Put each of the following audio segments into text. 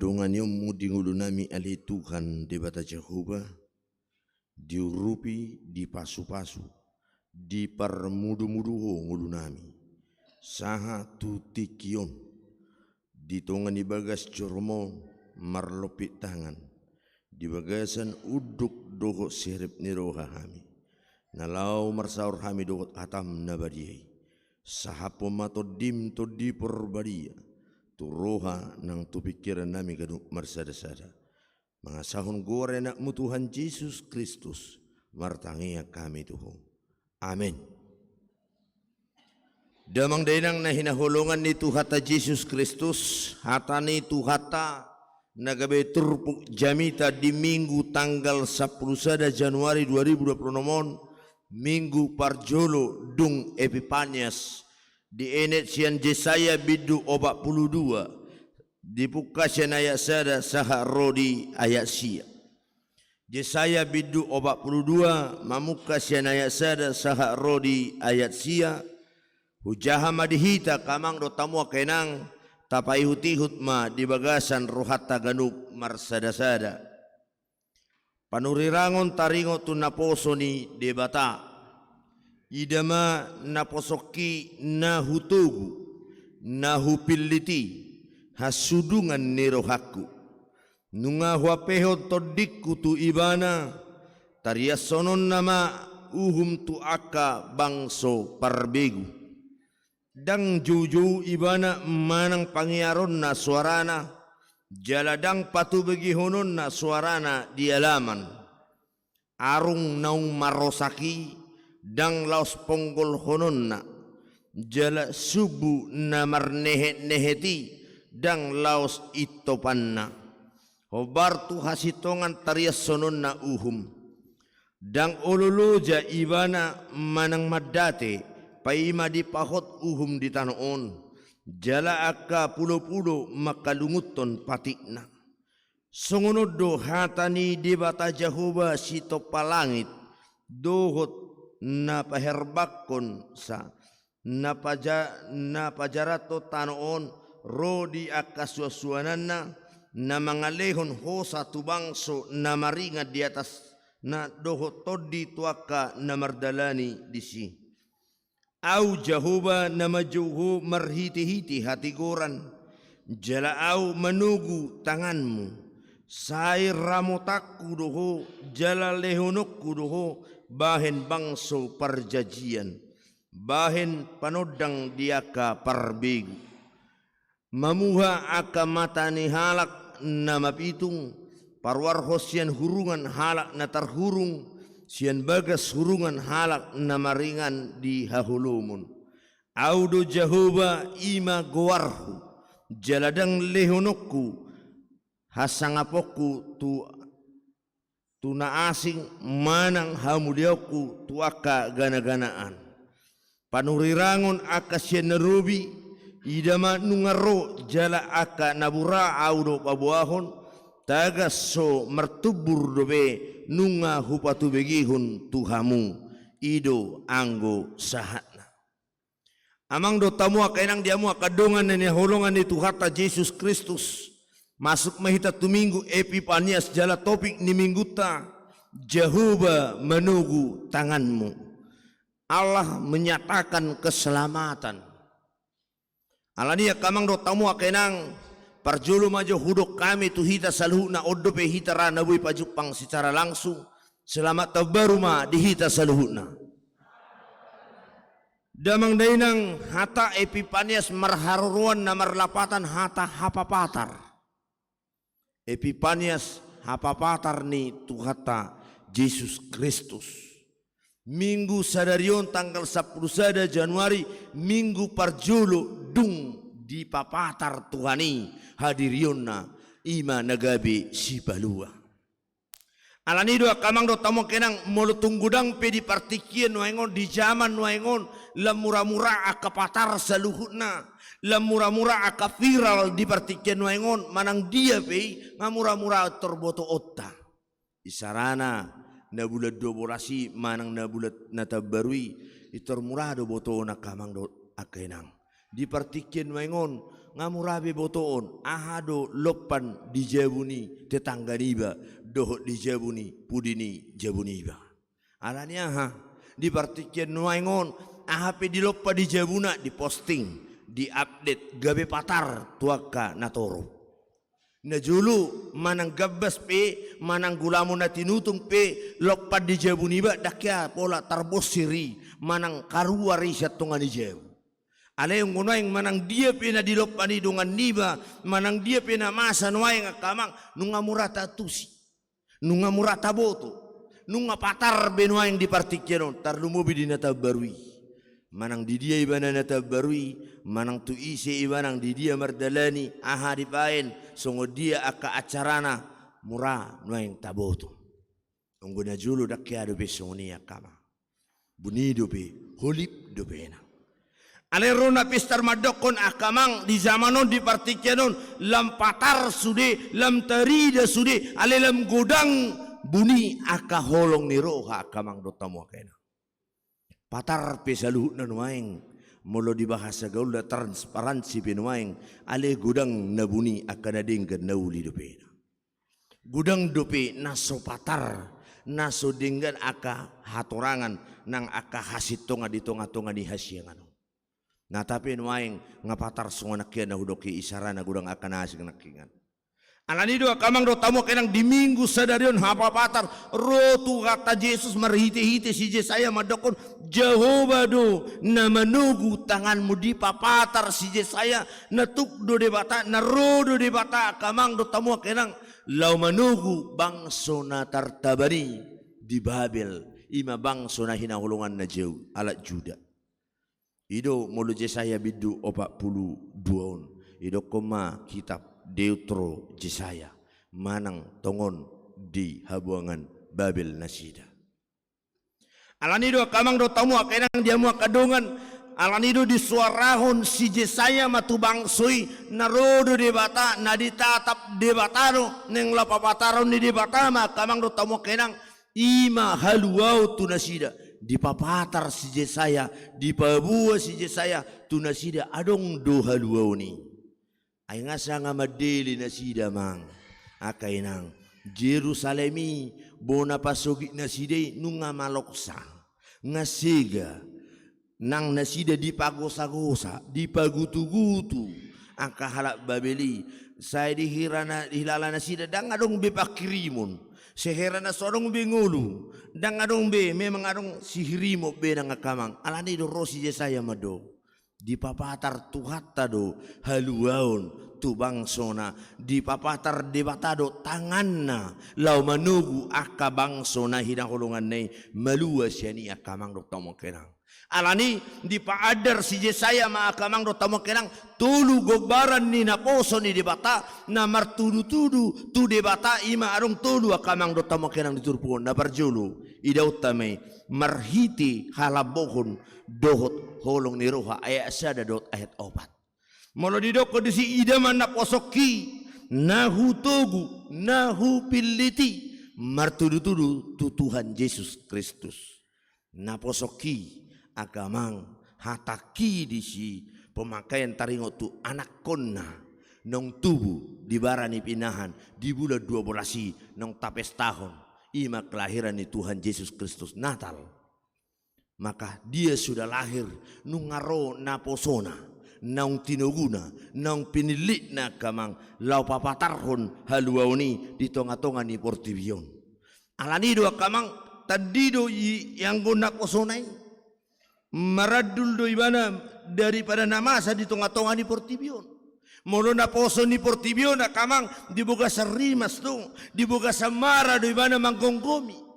Padongan yung mudingulu nami ali Tuhan di bata Jehovah, diurupi, dipasu-pasu, diparmudu-muduho ngulu nami. Saha tutikion, ditongan ibagas jormo marlopit tangan, dibagasan uduk doho sirip niroha hami. Nalau marsaur hami dohot atam nabadiyai. Sahapo mato dim to di perbadia. Turoha nang tupikiran nami kaduk marsada-sada. Mangasahun gore nakmu Tuhan Yesus Kristus. Martangia kami tuho. Amin. Damang dainang na hinahulungan ni Tuhata Yesus Kristus. Hata ni Tuhata nagabe turpuk jamita di minggu tanggal 10 Januari 2026. Minggu parjolo dung Epipanias. Di enet sian Jesaya bidu 42 dibuka sian ayat sada saha rodi ayat sia. Jesaya bidu 42 mamuka sian ayat sada saha rodi ayat sia. Hujaha madihita kamang do tamua kenang tapai hutihut ma di bagasan rohata ganuk marsada-sada. Panurirangon taringo tu naposo ni debata. Idama naposoki nahutugu nahupiliti hasudungan nirohaku nunga huapeho todikku tu ibana tariasonon nama uhum tu aka bangso parbegu dang juju ibana manang pangiaron na suarana jaladang patu bagi honon na suarana di alaman arung naung marosaki dang laos ponggol hononna jala subu namar nehet-neheti dang laos itopanna hobar tu hasitongan tarias sononna uhum dang ololoja ibana manang madate paima di pahot uhum di tanoon jala akka pulo-pulo makalunguton patikna songonodo hatani di bata Jehovah sito palangit dohot na paherbakon sa na pajarato tanoon rodi akaswaswanana na mangalehon hosa tubangso na maringat di atas na doho todi tuaka na mardalani disi au Jehovah na majuhu marhiti-hiti hatigoran jala au menugu tanganmu sai ramotakku doho jala lehonokku doho bahen bangso perjanjian, bahen panodang diaka parbegu. Mamuha aka matani halak nama pitung, parwarhos sian hurungan halak na tarhurung, sian bagas hurungan halak na maringan di hahulumun. Audo Jehovah ima goarhu, jaladang lehonokku, hasangapokku tuna asing manang hamudiaku tuaka gana-ganaan. Panurirangon aka siya narubi, idama nungaro jala aka nabura audo pabuahon, tagas so mertubur dobe nunga hupatu begihun tuhamu, ido anggo sahatna. Amang do tamu akainang diamu akadongan nene holongan ni Tuhata Yesus Kristus. Masuk mahita tu minggu Epipanias jala topik ni minggu ta Jehovah menunggu tanganmu. Allah menyatakan keselamatan. Alania kamang do tamu akenang parjulu majo hudok kami tu hita saluhna odope hita rana bui pajupang secara langsung. Selamat tabaruma di hita saluhna. Damang dainang hata Epipanias marharuruan na marlapatan hata hapapatar. Epipanias hapapatar ni Tuhata Yesus Kristus. Minggu sadarion tanggal 10 Januari minggu parjolo dung di papatar Tuhani hadirionna ima nagabe si balua. Alani doa kamang do tamo kenang molotunggudang pe di partikian waengon di zaman waengon lamura-mura akapatar saluhutna lamura-mura aka viral di partikian waengon manang dia pe ngamura-mura terboto otta isarana na bulat doborasi manang na bulat natabarui itormura do boto na kamang do akenang di partikian waengon ngamurabe botoon ahado lopan di jabuni tetangga niba dohot di jabuni pudini jabuniba alani aha di partikian nuaingon ahape di loppa di jabuna di posting di update gabe patar tuaka natoro na julu manang gabbas pe manang gulamo na tinutung pe loppa di jabuniba dakya pola tarbosiri manang karuari sa tunga ni jabu alay yung unay manang dia pina diloppa ni dungan niba manang dia pina masa nuay nga kamang nunga murata tusi nunga murata boto nunga patar benuay di partikyanon tarlumubi di natabarui manang di dia ibana natabarui manang tu isi ibanang di dia mardalani aha dipain songo dia aka acarana mura nuay taboto unggo na julu dakya dobe songonia kama buni dobe holip dobe na alerona pistar madokon akamang di zamanon di partikyanon lam patar sude lam tarida sude ale lam godang buni aka holong ni roha akamang dotamu kena patar pesaluhut na nuaing mulo di bahasa gaul da transparansi penuaing ale godang na buni aka nadinggan nauli dopena godang dope naso patar naso dinggan aka hatorangan nang aka hasitonga di tonga-tonga di hasyangan na tapi nuaing ngapatar sunga nakya na hudoki isara na gudang akan asig nakingan alani do kamang do tamo kenang di minggu sadarion hapapatar rotu kata Jesus marhiti-hiti si Jesaya madokon Jehovah do na manugu tanganmu di papatar si Jesaya na tukdo de bata na rodo de bata kamang do tamo kenang lau manugu bangso na tartabani di Babel ima bangso na hinahulungan na jauh alat Juda ido mulu Jesaya bidu 42 ido koma kitab Deutro Jesaya manang tongon di habuangan Babel nasida alani do kamang do tamu kenang dia mu kadungan alani do di suarahon si Jesaya matu bangsoi narodo de bata na ditatap de batano neng lapapataron ni de batama kamang do tamu kenang ima haluau tu nasida di papatar si Jesaya di pabua si Jesaya tu nasida adong do haluau ni ay ngasa nga madeli nasida mang akainang Jerusalemi bona pasogi nasida nunga maloksa ngasiga nang nasida di pagosa-gosa di pagutu-gutu angka halak Babeli saya dihilala nasida dang adong bepakirimun seherana sorong be ngulu dang adong be memang adong sihirimo be nang akamang alani do rosi Jesaya mado di papatar tuhatta do haluaon tu bangsona di papatar debatado tanganna lau manugu aka bangsona hinahulungan nei malua siani akamang do tomo kenang alani di paadar si Jesaya ma akamang do tomo kenang tulu gobaran ni naposo ni debata na martudu-tudu tu debata ima arung tulu akamang do tomo kenang diturpuon na barjulu ida utame marhiti halabohon dohot holong ni roha ayat sada dot ayat 4 molo didoko di si idaman na posoki nahu togu nahu piliti martudu-tudu tu Tuhan Yesus Kristus na posoki agamang hataki di si pemakaian taringo tu anak konna nong tubuh di barani pinahan di bulan 12 nong tapes tahun ima kelahiran ni Tuhan Yesus Kristus Natal maka dia sudah lahir nungaro naposona naung tinuguna naung pinilit na kamang lau papatarhon haluauni di tonga-tonga ni Portibion alani do kamang tadido yang guna posonai maradul do ibana daripada namasa di tonga-tonga ni Portibion molo na poso ni Portibion na kamang dibuka sa rimas tu dibuka sa mara do ibana manggonggomi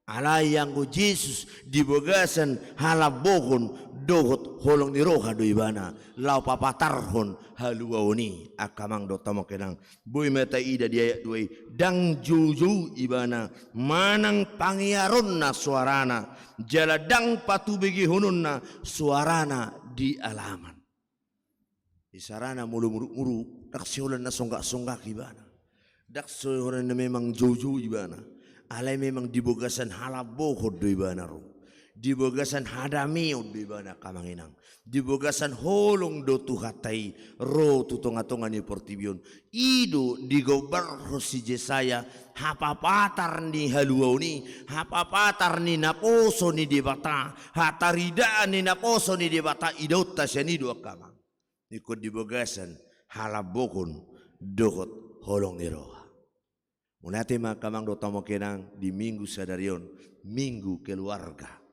alay yang go Jesus dibogasan halabohon dohot holong ni roha do ibana lau papatarhon haluauni akamang do tamo kenang boy meta ida di ayat 2 dang juju ibana manang pangiaron na suarana jaladang patubigi hunun na suarana di alaman isarana mulu-mulu daksiolan na songgak-songgak ibana daksiolan na memang juju ibana alay memang dibogasan halabohon do ibana ro di bogasan hadamiud di bana kamanginang, di bogasan holong do tuhatai ro tutonga-tonga ni portibion ido di gobar si Jesaya hapapatar ni haluauni hapapatar ni naposo ni debata hataridaan ni naposo ni debata idota sianido kamang ikut di bogasan halabokon dohot holong niroha. Munate makamang do tamo kenang di minggu sadarion minggu keluarga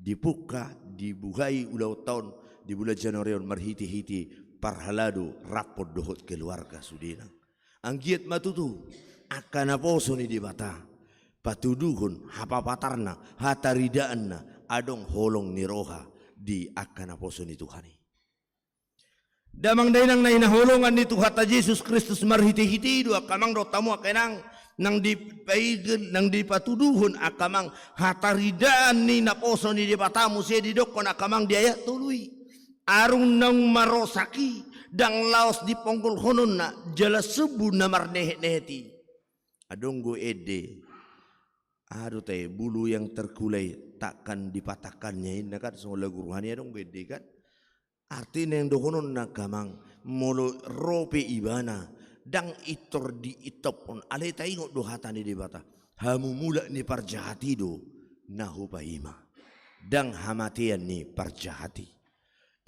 dibuka dibukai ulau tahun di bulan Januarion marhiti-hiti parhalado rapor dohot keluarga sudina anggiat matutu akan aposo ni dibata patuduhun hapapatarna hataridaanna adong holong niroha di akan aposo ni Tuhani damang dainang na inaholongan ni Tuhata Yesus Kristus marhiti-hiti dua kamang do tamo kenang nang dipaigen nang dipatuduhon akamang hataridaan ni naposo ni dibatamu siya didokon akamang diaya tului arung nang marosaki dang laos di ponggol honon na jala sebu na marnehet-neheti adonggo ede aduh teh bulu yang terkulai takkan dipatahkannya ini kan semua lagu rohani adong ede kan artinya yang dohonon na kamang molo rope ibana dang itor di itopon alay tayo dohata ni dibata hamumula ni parjahati do nahupa ima dang hamatian ni parjahati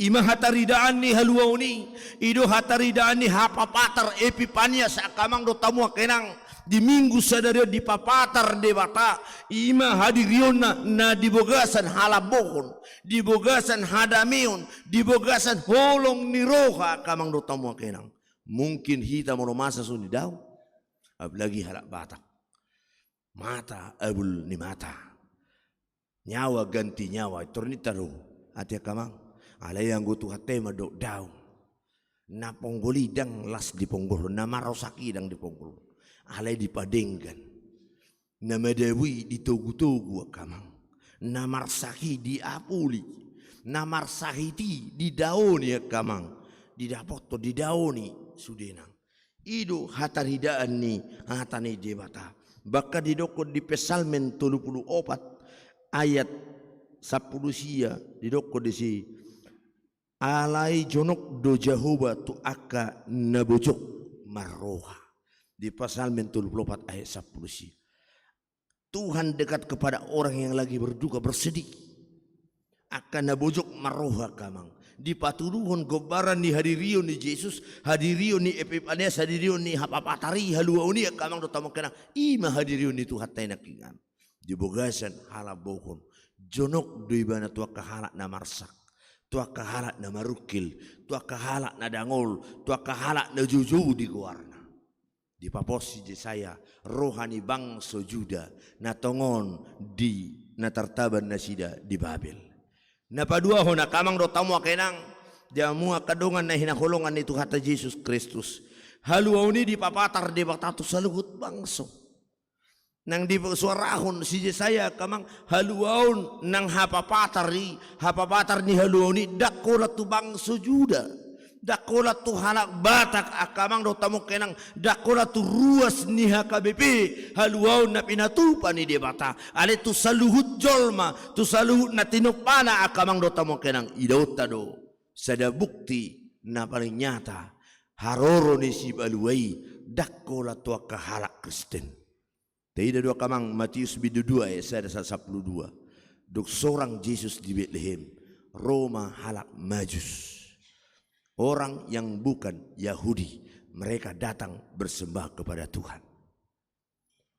ima hataridaan ni haluauni ido hataridaan ni hapapatar epipania sa kamang do tamu kenang di minggu sadari di papatar debata ima hadirion na dibogasan halabokon dibogasan hadamion dibogasan holong niroha kamang do tamu kenang mungkin hita mau masa suni daw lagi halak batak mata abul ni mata nyawa ganti nyawa tornita ro ati kamang alay ang gutu hate madok daw na ponggoli dang las di ponggol na marosaki dang di ponggol alay dipadenggan na medewi ditugu-tugu kamang na marsaki di apuli na marsahiti di daoni kamang di dapoto di daoni sudenang ido hataridaan ni hatani debata baka didokon di Pesalmen 34 ayat 10 sia didokon di si alai jonok do Jehovah tu aka nabojok maroha di Pesalmen 34 ayat 10 sia Tuhan dekat kepada orang yang lagi berduka bersedih akan nabojok maroha kamang di patuduhon gobaran ni hadirion ni Yesus hadirion ni Epipanias hadirion ni hapapatari haluauni kamang do tamo kenang ima hadirion ni Tuhan tay nakingan di bogasan halabokon jonok do ibana tua kahalak na marsak tua kahalak na marukil tua kahalak na dangol tua kahalak na juju di guarna di paposi Jesaya rohani bangsa Juda na tongon di na tartaban na sida di Babel napadua hona kamang do tamu kenang jamu kadongan na hinaholongan ni Tuhata Yesus Kristus haluauni di papatar di batatu saluhut bangso nang di suarahon si Jesaya kamang haluaun nang hapapatar ni haluauni dakola tu bangso Juda dakola tu halak batak akamang do tamu kenang dakola tu ruas ni HKBP haluaun na pinatupa ni debata ale tu saluhut jolma tu saluhut na tinupana akamang do tamu kenang idota do sada bukti na paling nyata haroro ni si baluai dakola tu kahalak Kristen taida do kamang Matius 2 ayat 12 dok seorang Yesus di Bethlehem Roma halak Majus orang yang bukan Yahudi mereka datang bersembah kepada Tuhan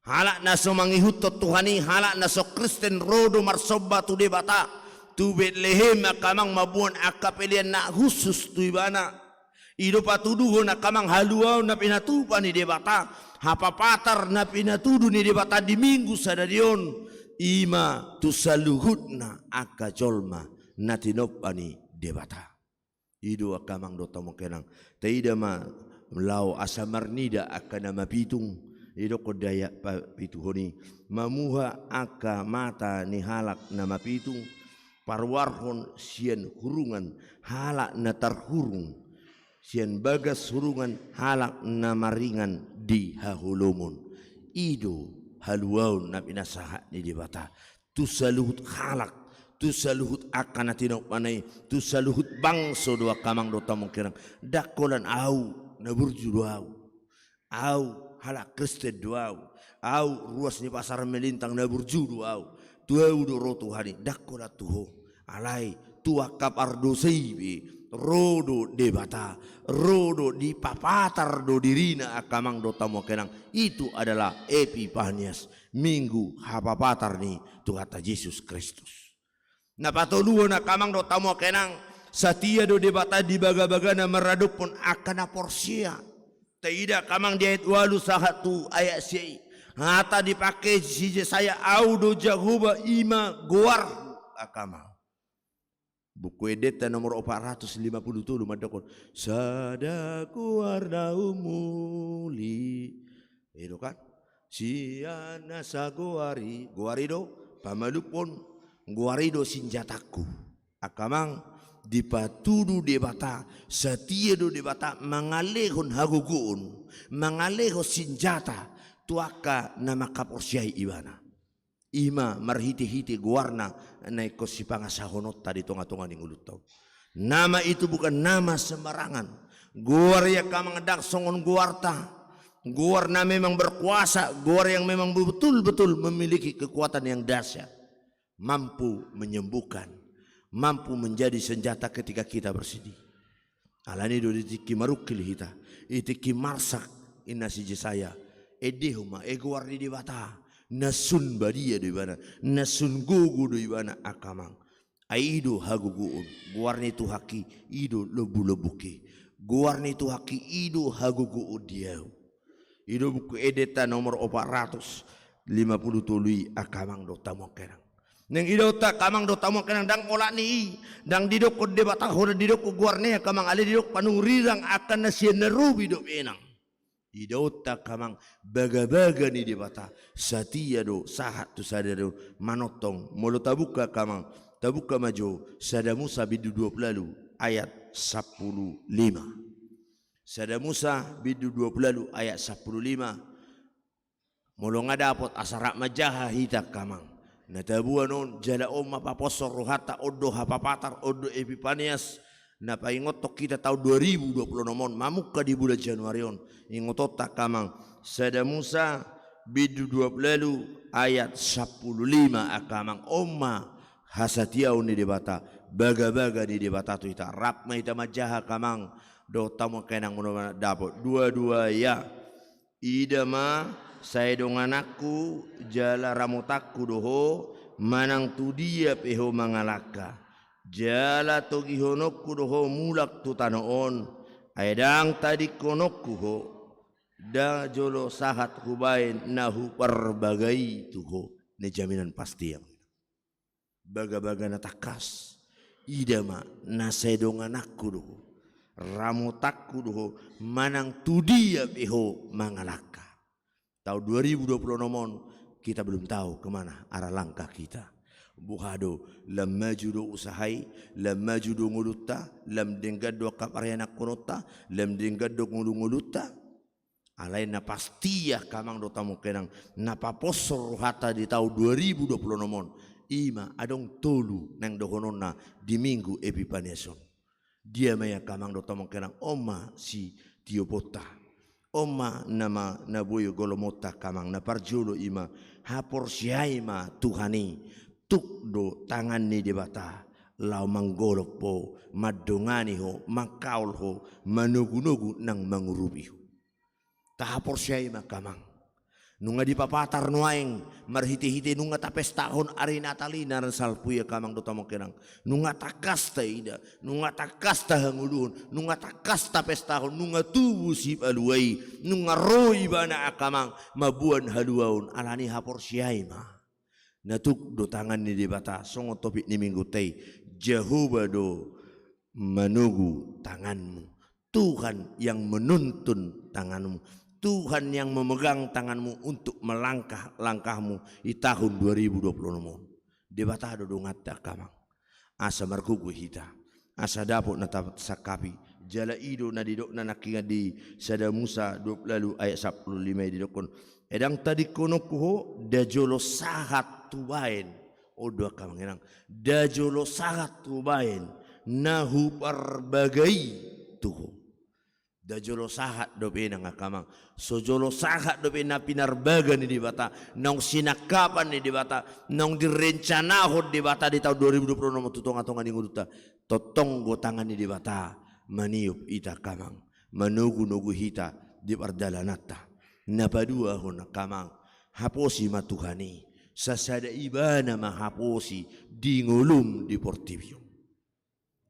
halak naso mangihutot Tuhani halak naso Kristen rodo marsoba tu debata tu Bethlehem akamang mabuan akapelian na khusus tu ibana ido patuduho na kamang haluaw na pinatupa ni debata hapapatar na pinatudu ni debata di minggu sadarion ima tu saluhut na akajolma na tinopani debata ido akamang do tamo kenang taida ma melau asamarnida akana mapitung ido kodaya pituhoni mamuha aka mata ni halak na mapitung parwarhon sien hurungan halak na tarhurung sien bagas hurungan halak na maringan di hahulumon ido haluaun na pinasaha ni dibata tu saluhut halak tu saluhut akan tinok panai tu saluhut bangso do kamang do tamong kirang dakolan au na burju do au halak Kristen do au ruas ni pasar melintang na burju do tu do rotu hari dakola tuho alai tua kapar do seibe rodo debata rodo di papatar do dirina akamang do tamo kenang itu adalah Epifanias minggu hapapatar ni Tuhan Yesus Kristus. Na patuluan akamang do tamo kenang satia do debata di baga-bagana meraduk pun akan porsia. Tidak kamang di ayat 8 ayat si hata dipakai si saya audo jahuba ima goar akamang. Buku edita nomor 457 madakon sadaku warna umuli itu kan siana sagoari goarido pamalupon goarido sinjataku akamang dipatudu debata setia do debata mangalehon hagugun mangaleho sinjata tuaka nama kaporsiai ibana ima marhiti-hiti guarna naik si pangasahonot tadi tonga-tonga ning ulut tau. Nama itu bukan nama sembarangan. Guar ya kamang dak songon guarta. Guarna memang berkuasa, guar yang memang betul-betul memiliki kekuatan yang dahsyat. Mampu menyembuhkan, mampu menjadi senjata ketika kita bersedih. Alani do ditiki marukil hita, itiki marsak inasi saya. Edehuma guar di dibata. Nasun badia do ibana nasun gugu do ibana akamang aido haguguun guarni tu haki ido lebu-lebuki guarni tu haki ido haguguun dia ido buku edeta nomor 450 tului akamang do tamo kenang neng ido ta kamang do tamo kenang dang olani dang didok ko debata hore didok ko guarni akamang ale didok panungrirang akan nasien nerubi do benang idota kamang baga-baga ni debata satia do sahat tu sadaro manotong molo tabuka kamang tabuka maju sada Musa bidu 20 ayat 15 sada Musa bidu 20 ayat 15 molo ngadapot asarak majaha hita kamang natabuan on jala oma paposor rohata odo hapapatar odo Epifanias na paingotok kita tahun 2020 nomon mamuka di bulan Januari on ingotot tak kamang sada Musa bidu 20 ayat 15 akamang oma hasatiau ni debata baga-baga ni debata tu ita rapma ita majaha kamang do tamu kenang mono dapot dua-dua ya idama saya dong anakku jala ramotakku doho manang tu dia peho mangalaka jala togi honokku doho mulak tu tanoon aedang tadi konokku ho da jolo sahat hubain nahu perbagai tuho ne jaminan pasti yang baga-baga natakas idama nasedong anakku doho ramotakku doho manang tu dia peho mangalaka tahun 2020 nomon kita belum tahu kemana arah langkah kita. Buhado lam majudo usahai lam majudo nguluta lam denggado kaparena konota lam denggado ngulu-nguluta alain na pastiya kamang do tamu kenang na paposor hata di tahun 2020 nomon ima adong tolu nang dohonona di minggu Epifaniason dia maya kamang do tamu kenang oma si tiopota oma nama naboyo golomota kamang na parjolo ima hapor siaima tuhani tuk do tangan ni debata lau manggolok po madongani ho makaul ho manugu-nugu nang mangurubi ho tahapor siya makamang nunga di papatar nuaing marhiti-hiti nunga tapes tahun ari natalina ran salpuya kamang do tamo kenang nunga takasta ida nunga takasta hangulun nunga takasta pes tahun nunga tubu si aluai nunga roi bana akamang mabuan haluaun alani hapor siya natuk do tangan ni debata songo topik ni minggu tei Jehovah do menugu tanganmu Tuhan yang menuntun tanganmu Tuhan yang memegang tanganmu untuk melangkah langkahmu di tahun 2020 debata do ngata kamang asa markugu hita asa dapot na sakapi jala ido na didok na nakinga di sada Musa 20 ayat 15 didokon edang tadi kono kuho dajolo sahat tuwain Odo akamang inang dajolo sangat tubain nahu parbagai tuho. Dajolo sahat dope nang akamang sojolo sahat dope na pinarbaga ni di bata nong sinakapan ni di bata nong direncanahon di bata di tahun 2020 nomor tutong-atongan ni nguduta totong gotangan ni di bata maniup ita kamang manugu-nugu hita di perjalanata napadua hon kamang haposi matuhani sasada ibana mahaposi di ngulum di portibio.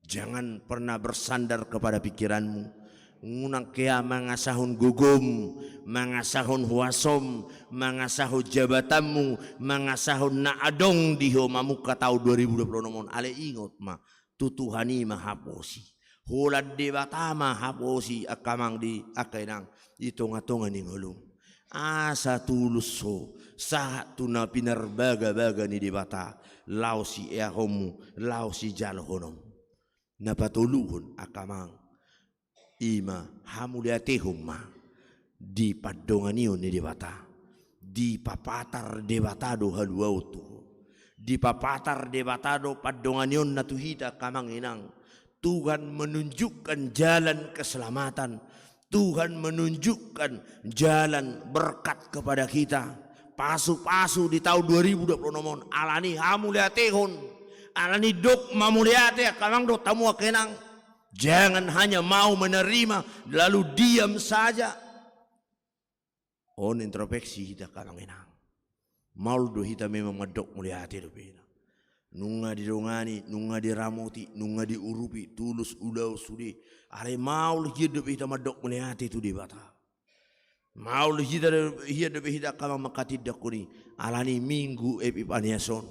Jangan pernah bersandar kepada pikiranmu. Ngunang kaya mangasahun gugum, mangasahun huasom, mangasahun jabatanmu, mangasahun naadong diho mamuka tahun 2020 nomon. Ale ingot ma tutuhani mahaposi. Hulad di bata mahaposi akamang di akainang itung-atungan ni ngulum. Asa tulus so saat tuna pinarbaga-baga ni di bata lau si eahomu lau si jalhonom napatuluhun akamang ima hamuliatihum ma di padonganion ni di bata di papatar de batado haluautu di papatar de batado padonganion natuhita kamang inang Tuhan menunjukkan jalan keselamatan. Tuhan menunjukkan jalan berkat kepada kita. Pasu-pasu di tahun 2020 nomon alani hamuliatihun alani dok mamuliate kamang do tamu kenang. Jangan hanya mau menerima lalu diam saja. On introspeksi kita kamang enang. Maul do kita memang medok muliate do pena. Nunga dirongani, nunga diramoti, nunga diurupi, tulus ulau sudi. Are maul hidup kita medok muliate tu di bata. Maul hidup kita kamang makati dakuni alani minggu epipaniason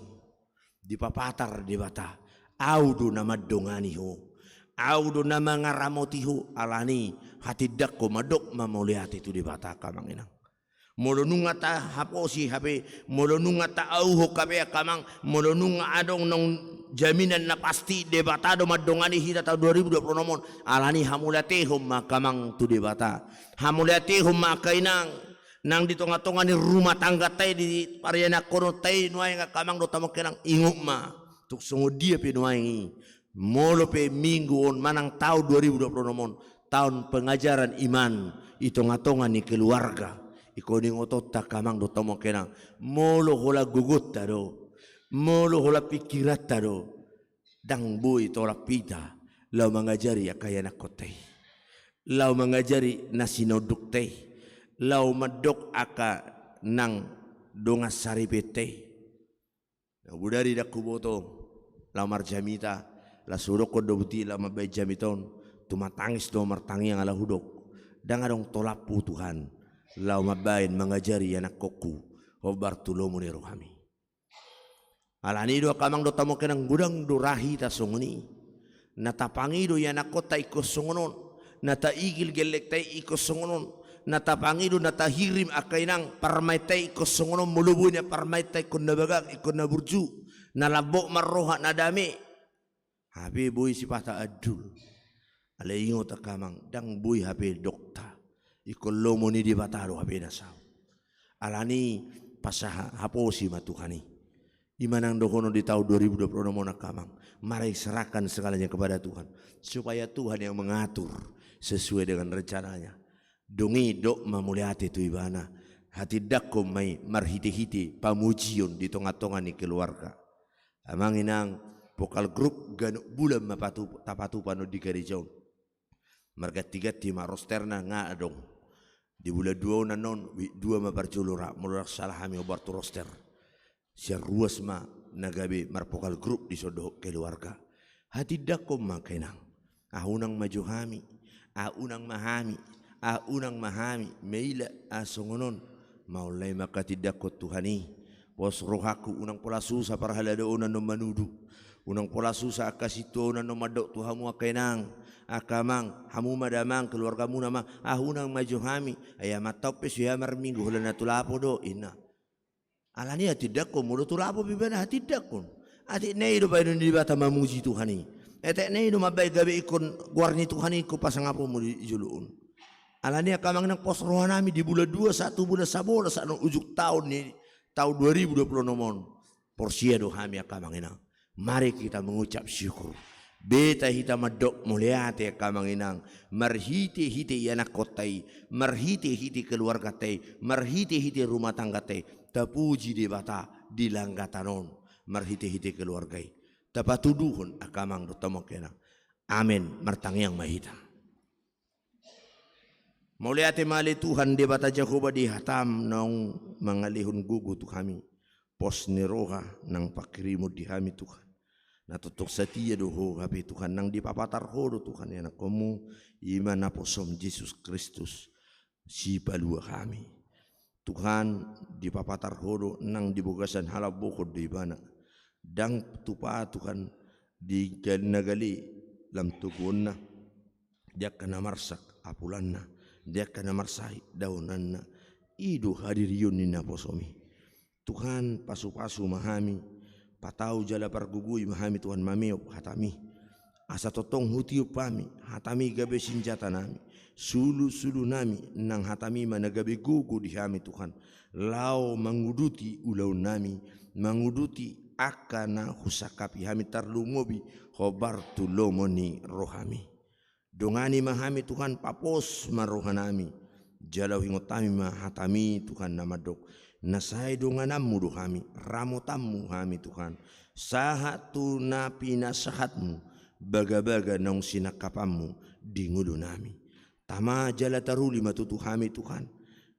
di papatar di bata. Audu nama dongani ho. Audu nama ngaramoti ho alani hati dakko medok mamuliate tu di bata kamang enang. Molonunga ta haposi hape molonunga ta auho kape kamang molonunga adong nong jaminan na pasti debatado madongani hita ta 2020 nomon alani hamulatehum makamang tu debata hamulatehum makainang nang di tonga-tonga ni rumah tangga tay di pariyana kono tay nuay nga kamang do tamo kenang inguk ma tuk sungo dia pe nuay molo pe minggu on manang tahun 2020 nomon tahun pengajaran iman itonga-tonga ni keluarga ikoning otot tak kamang do tomo kenang molo hola gugut tado molo hola pikirat tado dang boy tolak pita lau mengajari akaya nakote lau mengajari nasinoduk teh lau medok aka nang dongas saripete budari dak kuboto lau marjamita la suroko do buti la mabay jamiton tumatangis do martangi yang ala hudok dang adong tolapu Tuhan lau mabain mengajari anak koku obar tulomu ni rohami alani do kamang do tamo kenang gudang do rahi ta songoni natapangi do anak kota iko songonon nata igil gelek tai iko songonon natapangi do nata hirim akainang parmai tai iko songonon mulubunya parmai tai kun nabagak iko naburju nalabok marroha nadame habi boy sipata adul ale ingot kamang dang boy habi dokta ikolomo ni di bataro habena sao alani pasaha haposi matuhani imanang dokono di tahun 2020 nomor kamang mari serahkan segalanya kepada Tuhan supaya Tuhan yang mengatur sesuai dengan rencananya dongi dok mamuliati tu ibana hati dakko mai marhiti-hiti pamujion di tonga-tonga ni keluarga amang inang vokal grup ganuk bulan mapatu tapatu pano di garijaun marga tiga tima rosterna nga adong di bulan 2 nanon 2 maparjulura mulak salah kami obar tu roster siar ruas ma nagabe marpokal grup di sodo keluarga hati dakko makenang ahunang majuhami ahunang mahami meila asongonon maulai makati dakko tuhani pos rohaku unang pola susah parhalado unan no manudu unang pola susah akasito unan no madok tuhamu akenang akamang hamu madamang keluargamu nama ahunang majuhami ayam tope suya marminggu hulana tulapo do ina alani tidak ko mulo tulapo bibana tidak kon ati nei do baydon di bata mamuji tuhani ete nei do mabay gabe ikon guarni tuhani ko pasangapo mo di juluun alani akamang nang pos rohanami di bulan 2 1 bulan sabola sa ujuk tahun ni tahun 2020 nomon porsia dohami akamanginang. Mari kita mengucap syukur. Beta hita madok muliate akamanginang. Marhiti-hiti anak kotai, marhiti-hiti keluarga tei, marhiti-hiti rumah tangga tei. Tapuji di bata di langgatanon, marhiti-hiti keluargai. Tapatuduhun akamang dotamok kena. Amin. Martangyang mahita. Muliate mali Tuhan di bata Jehovah di hatam nang mangalihun gugu tu kami. Pos ni roha nang pakirimu di kami Tuhan. Natutok setia doho habi Tuhan nang dipapatar hodo Tuhan ya nakomu iman na posom Yesus Kristus si palua kami. Tuhan dipapatar hodo nang dibugasan halabukod di bana. Dang tupa Tuhan di nagali lam tugon na. Dia kena marsak apulan na. Dia kena marsai daunan na. Idu hadir yun ni naposomi. Tuhan pasu-pasu mahami. Patau jala pargugui mahami Tuhan mamiop hatami. Asa totong hutiup pami. Hatami gabe senjata nami. Sulu-sulu nami. Nang hatami managabe gugu di hami Tuhan. Lau manguduti ulau nami. Manguduti akana husakapi hami tarlumobi. Khobar tulomoni rohami. Dongani mahami Tuhan papos marohanami. Jalau hingotami mahatami Tuhan namadok. Nasai donganamu dohami. Ramotamu hami Tuhan. Sahatu napi nasahatmu. Baga-baga naung sinakapamu. Dingulu nami. Tama jala taruli matutu hami Tuhan.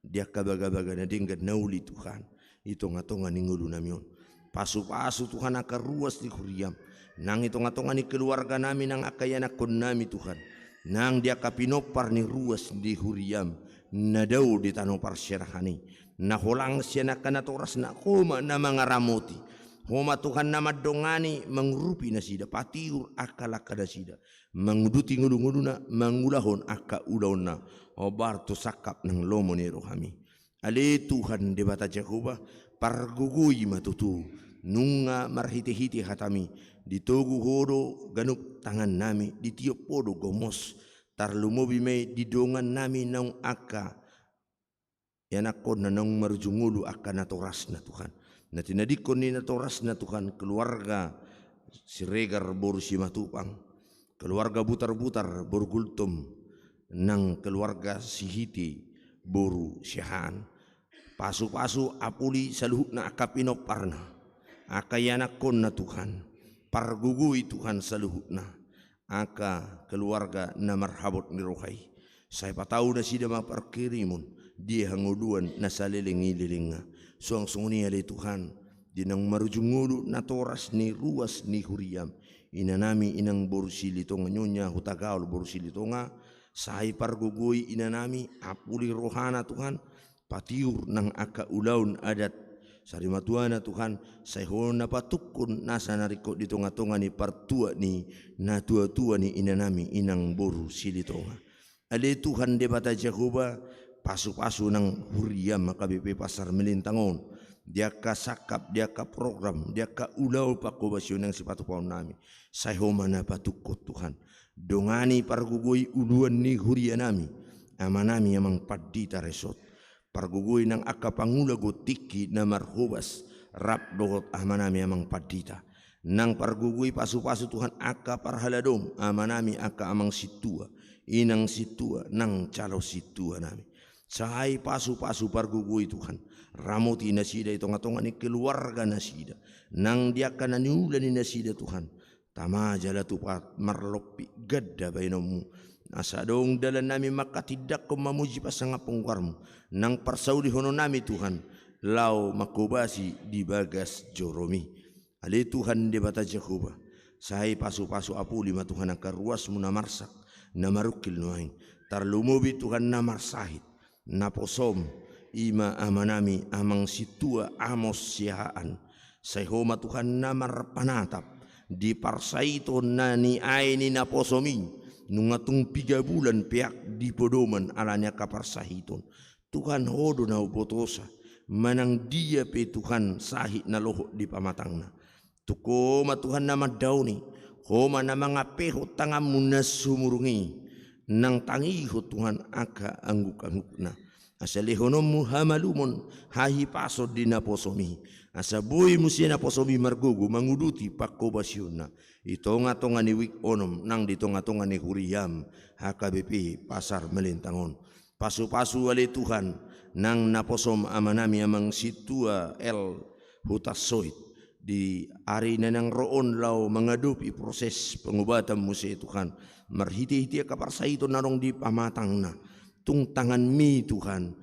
Dia kabaga-baga na dinggat nauli Tuhan. Itonga-tonga ningulu nami on. Pasu-pasu Tuhan akar ruas di kuriam. Nang itonga-tonga ni keluarga nami nang akayanak kon nami Tuhan. Nang dia kapinopar ni ruas di huriam. Nadau di tanopar syarahani. Naholang siya na kanatoras na koma na mga ramoti. Homa Tuhan na madongani mangrupi na sida. Patiur akalaka na sida. Mangduti ngulu-ngulu na mangulahon akaulaw na. Obar to sakap ng lomo ni rohami. Ali Tuhan di bata Jehovah. Parguguy matutu. Nunga marhiti-hiti hatami. Ditogu hodo ganup tangan nami. Ditiup podo gomos. Tarlumobi may didongan nami naung aka. Yan ako na naung marjungulu aka natoras na Tuhan. Na tinadikon ni natoras na Tuhan. Keluarga si Regar boru si Matupang. Keluarga butar-butar boru gultom. Nang keluarga si Hiti boru siyahan. Pasu-pasu apuli saluhuk na akapinopar na. Akayanak kon na Tuhan. Pargugui Tuhan saluhuk na. Aka keluarga na marhabot ni rohay. Saya patau na sida maparkirimun. Dia hanguduan na saliling-ililing nga. Suang-sunguni ali Tuhan. Dinang marujungulu na toras ni ruas ni huriam. Inanami inang borusili tonga nyonya hutagaul borusili tonga. Sahay pargugui inanami apuli rohana Tuhan. Patiur nang aka ulaun adat. Sarimatuana Tuhan. Sayhona patukun nasa nariko di tonga-tonga ni partua ni. Na tua-tua ni inanami inang boru sili tonga. Ali Tuhan de bata Jehovah. Pasu-pasu nang huriam makabipi pasar melintangon. Dia ka sakap, dia ka program, dia ka ulaw pakubasyon ng sipatu paun nami. Sayhoma na patukot Tuhan. Dongani pargugoy uluan ni huria nami. Ama nami amang padita resot. Pargugoy ng akapangulago tiki na marhubas. Rap dohot ama nami amang padita. Nang pargugoy pasu-pasu Tuhan aka parhaladom. Ama nami aka amang situa. Inang situa nang calo situa nami. Sahay pasu-pasu pargugoy Tuhan. Ramoti na sida itonga-tonga ni keluarga na sida. Nang dia ka naniulan ni na sida Tuhan. Tama jala tupat marlopi gadda baynomu. Asa dong dalan nami makatidak ko mamuji pasanga pungkarmu. Nang parsauli hono nami Tuhan. Lau makubasi di bagas joromi. Ali Tuhan di bata Jehovah. Sahay pasu-pasu apu lima Tuhan akaruasmu na marsak. Na marukil nuaing. Tarlumubi Tuhan na marsahit. Na posom. Ima amanami amang situa amos sihaan. Sayhoma Tuhan na marpanatap. Di parsaito na ni ay ni naposomin. Nungatong 3 bulan piak di podoman alanya kaparsahiton. Tuhan hodo na upotosa. Manang dia pe Tuhan sahit na loho di pamatang na. Tukoma Tuhan na madaw ni. Homa na mga peho tangamu na sumurungi. Nang tangiho Tuhan aka angguk-angguk na. Asalihonom hamalumon hahi pasod di naposomi. Asaboy musina posomi margugu manguduti pakobasyuna. Ito nga to nga ni wik onom nang dito nga to nga ni huriyam HKBP pasar melintangon. Pasu-pasu wali Tuhan nang naposom amanami amang situa el hutasoit di ari na ng roon law mangadupi proses pengobatan mo si Tuhan. Marhiti-hiti kaparsa ito narong di pamatang na. Tung tangan mi Tuhan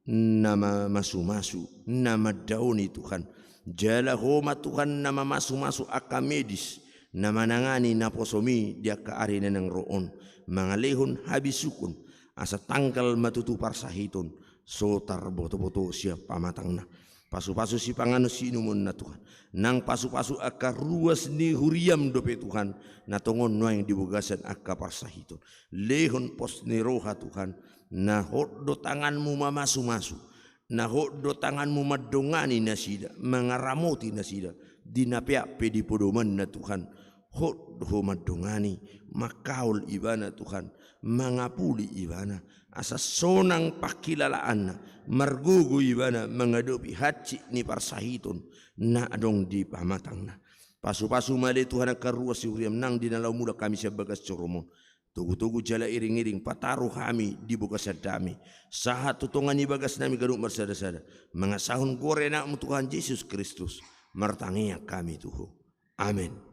na masu-masu na madaon ni Tuhan. Jala homa Tuhan na mamasu-masu aka medis na manangani na posomi dia kaari na ng roon. Mga lehon habisukon asa tangkal matutupar sa hiton. So tarboto-boto siya pamatang na. Pasu-pasu si pangano sinumon na Tuhan. Nang pasu-pasu aka ruas ni huriam dope Tuhan. Natongon no yang dibugasan aka parsahiton. Lehon pos ni roha Tuhan. Na hoddo tanganmu mamasu-masu. Na hoddo tanganmu madongani na sida. Mangaramuti na sida. Dinapiak pedi podoman na Tuhan. Hoddo madongani. Makaul ibana Tuhan. Mangapuli ibana. Asa sonang pakilalaan na. Margugu ibana mengadopi haci ni parsahiton. Na adong di pamatang na. Pasu-pasu mali Tuhan akaruas si uriam nang dinalaw mula kami sa bagas coromon. Tugu-tugu jala iring-iring pataruh kami di buka sadami. Sahat tutungan ibagas nami gaduk marsada-sada. Mga sahun gore na Tuhan Yesus Kristus. Martangiya kami Tuhan. Amin.